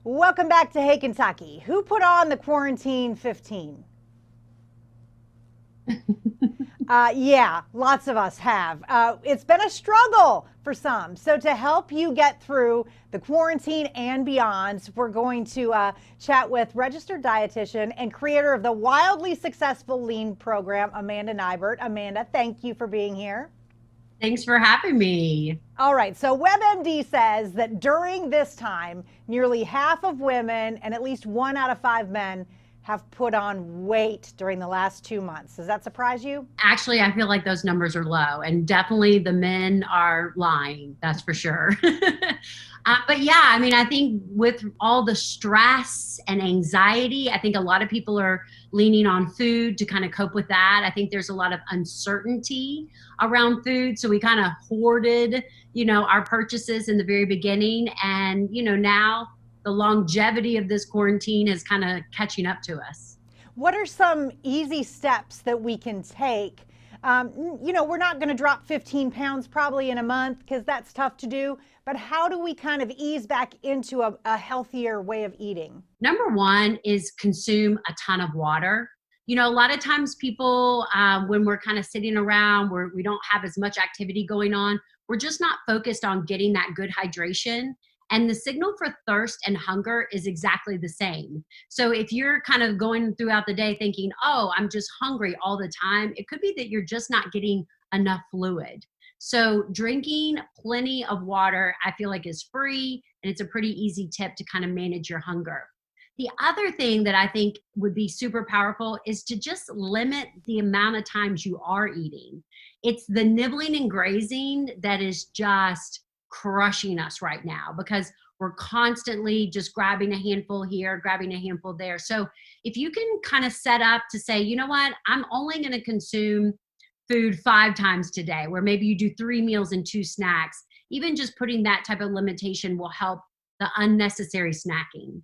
Welcome back to Hey Kentucky. Who put on the quarantine 15? Yeah, lots of us have. It's been a struggle for some. So to help you get through the quarantine and beyond, we're going to chat with registered dietitian and creator of the wildly successful lean program, Amanda Nighbert. Amanda, thank you for being here. Thanks for having me. All right, so WebMD says that during this time, nearly half of women and at least 1 out of 5 men have put on weight during the last 2 months. Does that surprise you? Actually, I feel like those numbers are low, and definitely the men are lying. That's for sure. But yeah, I mean, I think with all the stress and anxiety, I think a lot of people are leaning on food to kind of cope with that. I think there's a lot of uncertainty around food. So we kind of hoarded, our purchases in the very beginning. And, now the longevity of this quarantine is kind of catching up to us. What are some easy steps that we can take? We're not going to drop 15 pounds probably in a month because that's tough to do. But how do we kind of ease back into a healthier way of eating? Number one is consume a ton of water. A lot of times people, when we're kind of sitting around where we don't have as much activity going on, we're just not focused on getting that good hydration. And the signal for thirst and hunger is exactly the same. So if you're kind of going throughout the day thinking, oh, I'm just hungry all the time, it could be that you're just not getting enough fluid. So drinking plenty of water, I feel like is free, and it's a pretty easy tip to kind of manage your hunger. The other thing that I think would be super powerful is to just limit the amount of times you are eating. It's the nibbling and grazing that is just crushing us right now because we're constantly just grabbing a handful here, grabbing a handful there. So if you can kind of set up to say, you know what, I'm only going to consume food 5 times today, where maybe you do 3 meals and 2 snacks, even just putting that type of limitation will help the unnecessary snacking.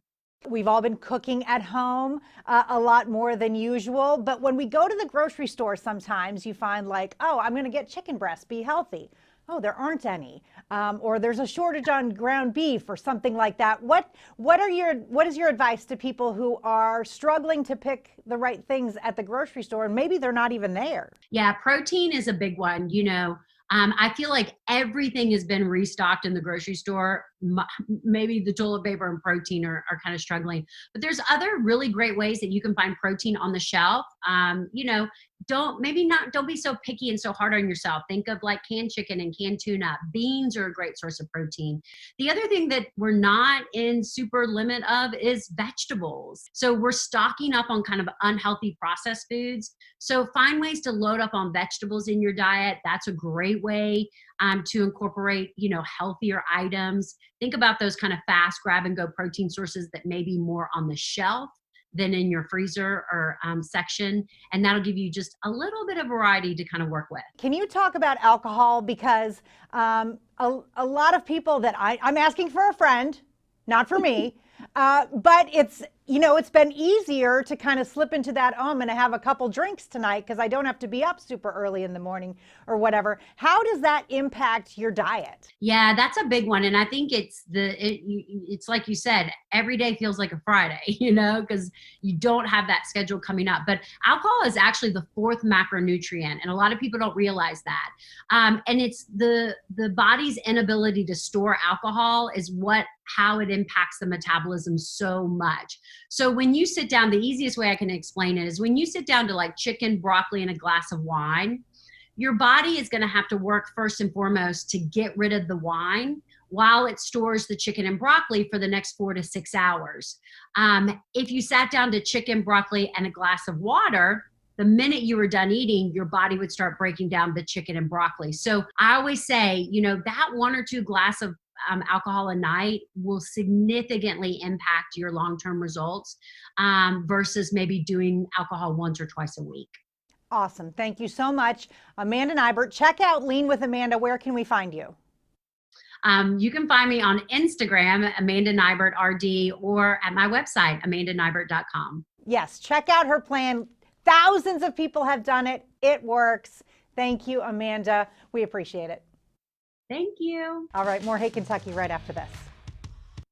We've all been cooking at home a lot more than usual. But when we go to the grocery store, sometimes you find like, oh, I'm going to get chicken breast, be healthy. Oh, there aren't any. Or there's a shortage on ground beef or something like that. What is your advice to people who are struggling to pick the right things at the grocery store and maybe they're not even there? Yeah, protein is a big one. I feel like everything has been restocked in the grocery store. Maybe the toilet paper and protein are kind of struggling, but there's other really great ways that you can find protein on the shelf. Don't be so picky and so hard on yourself. Think of like canned chicken and canned tuna. Beans are a great source of protein. The other thing that we're not in super limit of is vegetables. So we're stocking up on kind of unhealthy processed foods. So find ways to load up on vegetables in your diet. That's a great way to incorporate, healthier items. Think about those kind of fast grab and go protein sources that may be more on the shelf than in your freezer or section. And that'll give you just a little bit of variety to kind of work with. Can you talk about alcohol? Because a lot of people that I'm asking for a friend, not for me, but it's been easier to kind of slip into that, oh, I'm going to have a couple drinks tonight because I don't have to be up super early in the morning or whatever. How does that impact your diet? Yeah, that's a big one. And I think it's like you said, every day feels like a Friday, because you don't have that schedule coming up. But alcohol is actually the 4th macronutrient, and a lot of people don't realize that. And it's the body's inability to store alcohol is how it impacts the metabolism so much. So when you sit down, the easiest way I can explain it is when you sit down to like chicken, broccoli, and a glass of wine, your body is going to have to work first and foremost to get rid of the wine while it stores the chicken and broccoli for the next 4 to 6 hours. If you sat down to chicken, broccoli, and a glass of water, the minute you were done eating, your body would start breaking down the chicken and broccoli. So I always say, that 1 or 2 glass of alcohol a night will significantly impact your long-term results versus maybe doing alcohol once or twice a week. Awesome. Thank you so much. Amanda Nighbert. Check out Lean with Amanda. Where can we find you? You can find me on Instagram, Amanda Nighbert RD, or at my website, amandanighbert.com. Yes, check out her plan. Thousands of people have done it. It works. Thank you, Amanda. We appreciate it. Thank you. All right, more Hey Kentucky right after this.